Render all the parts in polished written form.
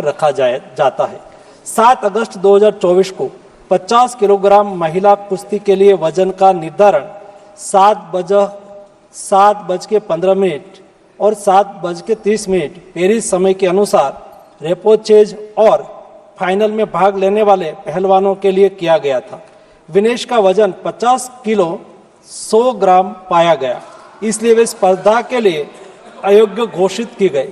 रखा जाता है। 7 अगस्त 2024 को 50 किलोग्राम महिला कुश्ती के लिए वजन का निर्धारण 7:15 और 7:30 पेरिस समय के अनुसार रेपोचेज और फाइनल में भाग लेने वाले पहलवानों के लिए किया गया था। विनेश का वजन 50 किलो 100 ग्राम पाया गया, इसलिए वे स्पर्धा के लिए अयोग्य घोषित की गई।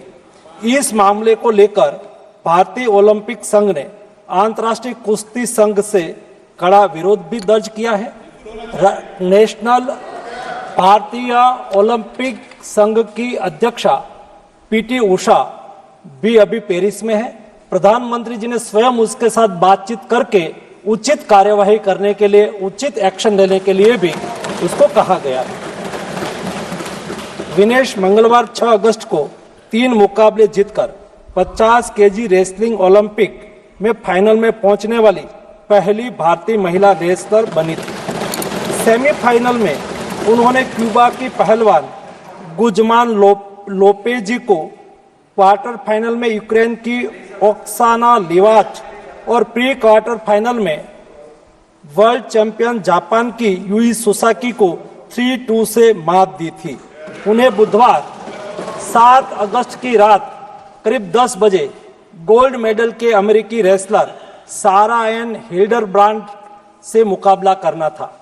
इस मामले को लेकर भारतीय ओलंपिक संघ ने अंतर्राष्ट्रीय कुश्ती संघ से कड़ा विरोध भी दर्ज किया है। नेशनल भारतीय ओलंपिक संघ की अध्यक्षा पीटी उषा भी अभी पेरिस में है। प्रधानमंत्री जी ने स्वयं उसके साथ बातचीत करके उचित कार्यवाही करने के लिए, उचित एक्शन लेने के लिए भी उसको कहा गया है। विनेश मंगलवार 6 अगस्त को 3 मुकाबले जीतकर 50 केजी रेसलिंग ओलंपिक में फाइनल में पहुंचने वाली पहली भारतीय महिला रेसलर बनी थी। सेमीफाइनल में उन्होंने क्यूबा की पहलवान गुजमान लोपेजी को, क्वार्टर फाइनल में यूक्रेन की ओक्साना लिवाच और प्री क्वार्टर फाइनल में वर्ल्ड चैंपियन जापान की यूई सुसाकी को 3-2 से मात दी थी। उन्हें बुधवार 7 अगस्त की रात करीब 10 बजे गोल्ड मेडल के अमेरिकी रेसलर सारा एन हिल्डरब्रांड से मुकाबला करना था।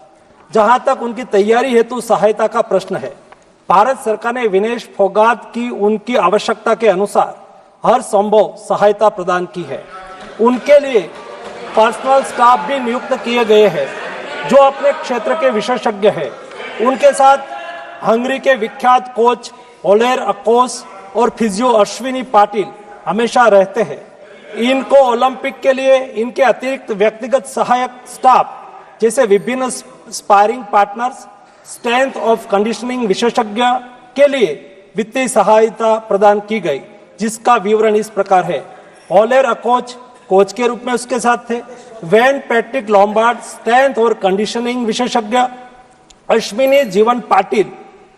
जहां तक उनकी तैयारी हेतु सहायता का प्रश्न है, भारत सरकार ने विनेश फोगाट की उनकी आवश्यकता के अनुसार हर संभव सहायता प्रदान की है। उनके लिए पर्सनल स्टाफ भी नियुक्त किए गए हैं जो अपने क्षेत्र के विशेषज्ञ हैं। उनके साथ हंगरी के विख्यात कोच ओलेर अकोस और फिजियो अश्विनी पाटिल हमेशा रहते हैं। इनको ओलंपिक के लिए इनके अतिरिक्त व्यक्तिगत सहायक स्टाफ जैसे विभिन्न sparring partners, strength of conditioning विशेषज्ञ के लिए वित्तीय सहायता प्रदान की गई, जिसका विवरण इस प्रकार है। ओलेर अकोच कोच के रूप में उसके साथ थे, वेन पैट्रिक लॉम्बार्ड स्ट्रेंथ और कंडीशनिंग विशेषज्ञ, अश्विनी जीवन पाटिल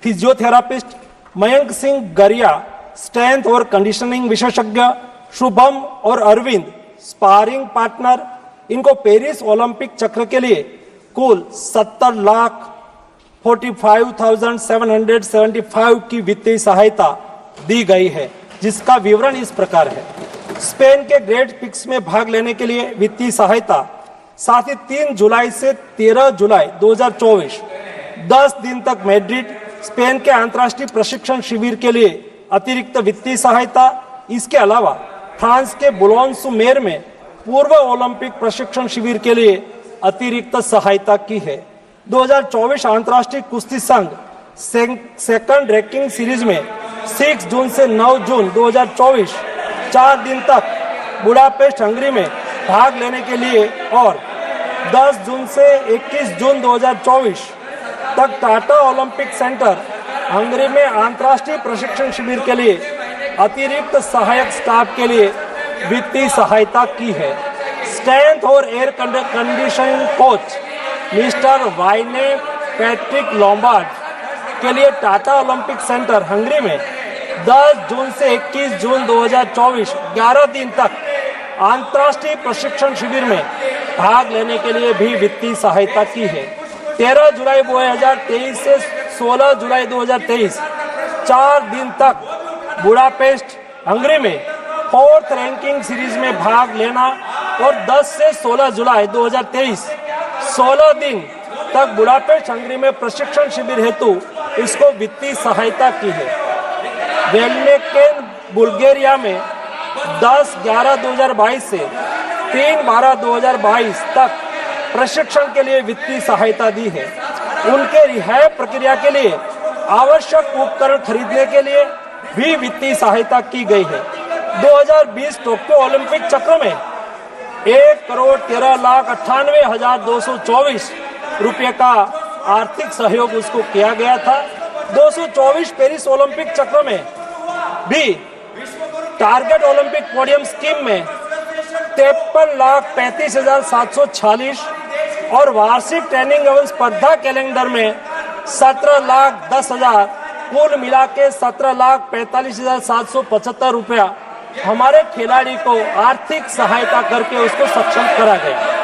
फिजियोथेरापिस्ट, मयंक सिंह गरिया स्ट्रेंथ और कंडीशनिंग विशेषज्ञ, शुभम और अरविंद स्पारिंग पार्टनर। इनको पेरिस ओलंपिक चक्र के लिए कुल 70,45,775 की वित्तीय सहायता दी गई है, जिसका विवरण इस प्रकार है। स्पेन के ग्रेट पिक्स में भाग लेने के लिए वित्तीय सहायता, साथ ही 3 जुलाई से 13 जुलाई 2024 10 दिन तक मैड्रिड स्पेन के अंतर्राष्ट्रीय प्रशिक्षण शिविर के लिए अतिरिक्त वित्तीय सहायता। इसके अलावा फ्रांस के बुलोन-सू-मेर में पूर्व ओलंपिक प्रशिक्षण शिविर के लिए अतिरिक्त सहायता की है। 2024 अंतर्राष्ट्रीय कुश्ती संघ सेकंड रैंकिंग सीरीज में 6 जून से 9 जून 2024 4 दिन तक बुडापेस्ट हंगरी में भाग लेने के लिए और 10 जून से 21 जून 2024 तक टाटा ओलंपिक सेंटर हंगरी में अंतर्राष्ट्रीय प्रशिक्षण शिविर के लिए अतिरिक्त सहायक स्टाफ के लिए वित्तीय सहायता की है। स्ट्रेंथ और air conditioning coach Mr Wayne Patrick Lombard के लिए टाटा ओलंपिक सेंटर हंगरी में 10 जून से 21 जून 2024 11 दिन तक अंतर्राष्ट्रीय प्रशिक्षण शिविर में भाग लेने के लिए भी वित्तीय सहायता की है। 13 जुलाई 2023 से 16 जुलाई 2023 4 दिन तक बुडापेस्ट हंगरी में 4th रैंकिंग सीरीज में भाग लेना और 10 से 16 जुलाई 2023 16 दिन तक बुडापेस्ट हंगरी में प्रशिक्षण शिविर हेतु इसको वित्तीय सहायता की है। वेलमेकेन बुल्गारिया में 10/11/2022 से 3/12/2022 तक प्रशिक्षण के लिए वित्तीय सहायता दी है। उनके रिहाई प्रक्रिया के लिए आवश्यक उपकरण खरीदने के लिए भी वित्तीय सहायता की गई है। 2020 टोक्यो ओलंपिक चक्र में 1,13,98,224 रुपये का आर्थिक सहयोग उसको किया गया था। 224 पेरिस ओलंपिक चक्र में भी टारगेट ओलंपिक पोडियम स्कीम में 53,35,746 और वार्षिक ट्रेनिंग एवं स्पर्धा कैलेंडर में 17,10,000 कुल मिला के 17,45,775 रुपया हमारे खिलाड़ी को आर्थिक सहायता करके उसको सक्षम करा गया।